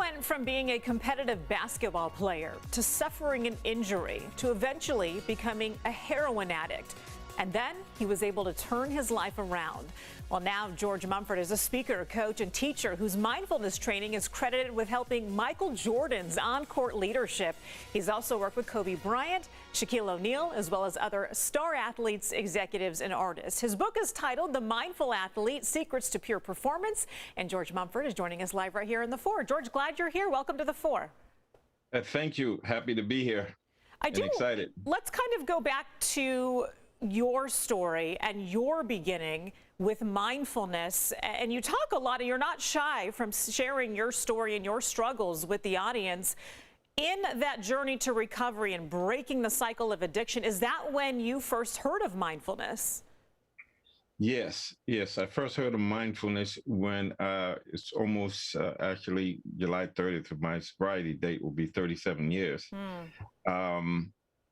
went from being a competitive basketball player to suffering an injury to eventually becoming a heroin addict. And then he was able to turn his life around. Well, now George Mumford is a speaker, coach, and teacher whose mindfulness training is credited with helping Michael Jordan's on-court leadership. He's also worked with Kobe Bryant, Shaquille O'Neal, as well as other star athletes, executives, and artists. His book is titled The Mindful Athlete: Secrets to Pure Performance. And George Mumford is joining us live right here in the Four. George, glad you're here. Welcome to the Four. Thank you. Happy to be here. Excited. Let's kind of go back to your story and your beginning with mindfulness. And you talk a lot, and you're not shy from sharing your story and your struggles with the audience. In that journey to recovery and breaking the cycle of addiction, is that when you first heard of mindfulness? Yes. I first heard of mindfulness when it's almost actually July 30th of my sobriety date will be 37 years.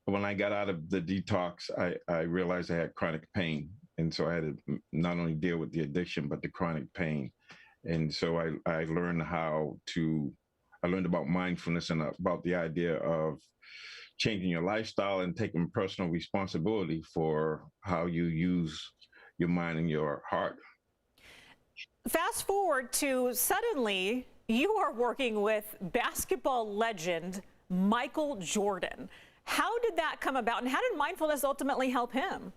When I got out of the detox, I realized I had chronic pain. And so I had to not only deal with the addiction, but the chronic pain. And so I learned I learned about mindfulness and about the idea of changing your lifestyle and taking personal responsibility for how you use your mind and your heart. Fast forward to suddenly you are working with basketball legend Michael Jordan. How did that come about, and how did mindfulness ultimately help him?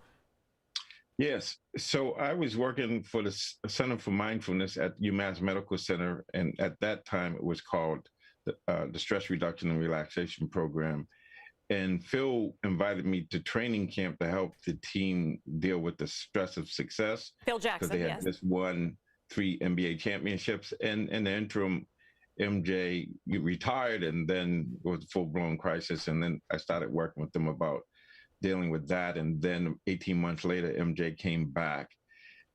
Yes. So I was working for the Center for Mindfulness at UMass Medical Center, and at that time it was called the Stress Reduction and Relaxation Program. And Phil invited me to training camp to help the team deal with the stress of success. Phil Jackson, because they had just won 3 NBA championships, and in the interim, MJ retired, and then it was a full-blown crisis. And then I started working with them about dealing with that. And then 18 months later, MJ came back,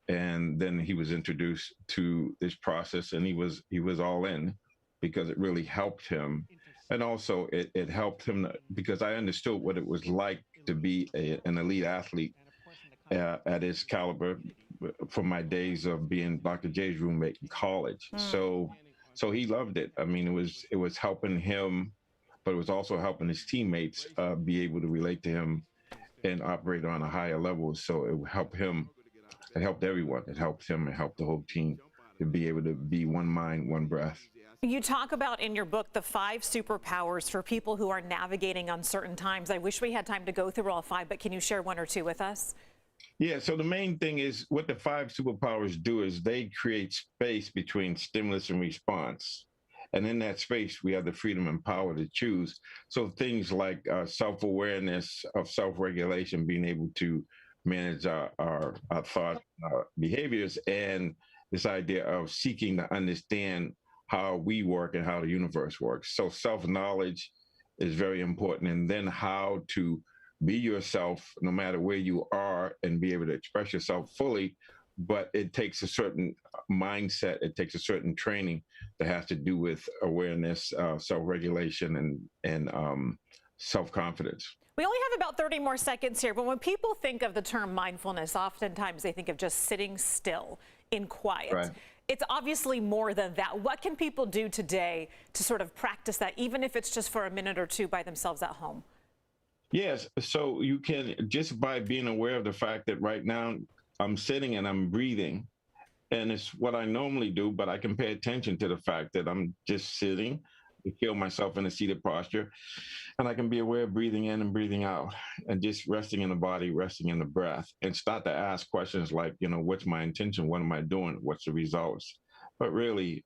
and then he was introduced to this process, and he was all in because it really helped him. And also it helped him because I understood what it was like to be an elite athlete at his caliber from my days of being Dr. J's roommate in college. So he loved it. I mean, it was helping him, but it was also helping his teammates be able to relate to him and operate on a higher level. So it helped him. It helped everyone. It helped him. It helped the whole team to be able to be one mind, one breath. You talk about in your book the 5 superpowers for people who are navigating uncertain times. I wish we had time to go through all 5, but can you share 1 or 2 with us? Yeah, so the main thing is what the 5 superpowers do is they create space between stimulus and response. And in that space, we have the freedom and power to choose. So things like self-awareness, of self-regulation, being able to manage our thought behaviors, and this idea of seeking to understand how we work and how the universe works. So self-knowledge is very important. And then how to be yourself no matter where you are and be able to express yourself fully. But it takes a certain mindset, it takes a certain training that has to do with awareness, self-regulation, and self-confidence. We only have about 30 more seconds here, but when people think of the term mindfulness, oftentimes they think of just sitting still in quiet. Right. It's obviously more than that. What can people do today to sort of practice that, even if it's just for a minute or 2 by themselves at home? Yes, so you can, just by being aware of the fact that right now I'm sitting and I'm breathing, and it's what I normally do, but I can pay attention to the fact that I'm just sitting, I feel myself in a seated posture, and I can be aware of breathing in and breathing out, and just resting in the body, resting in the breath, and start to ask questions like, what's my intention? What am I doing? What's the results? But really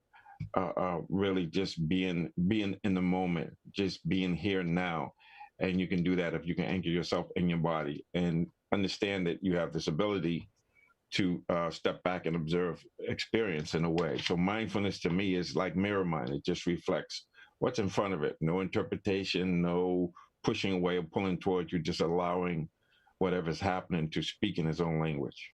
just being in the moment, just being here now. And you can do that if you can anchor yourself in your body and understand that you have this ability to step back and observe experience in a way. So mindfulness to me is like mirror mind. It just reflects what's in front of it. No interpretation, no pushing away or pulling towards you, just allowing whatever's happening to speak in its own language.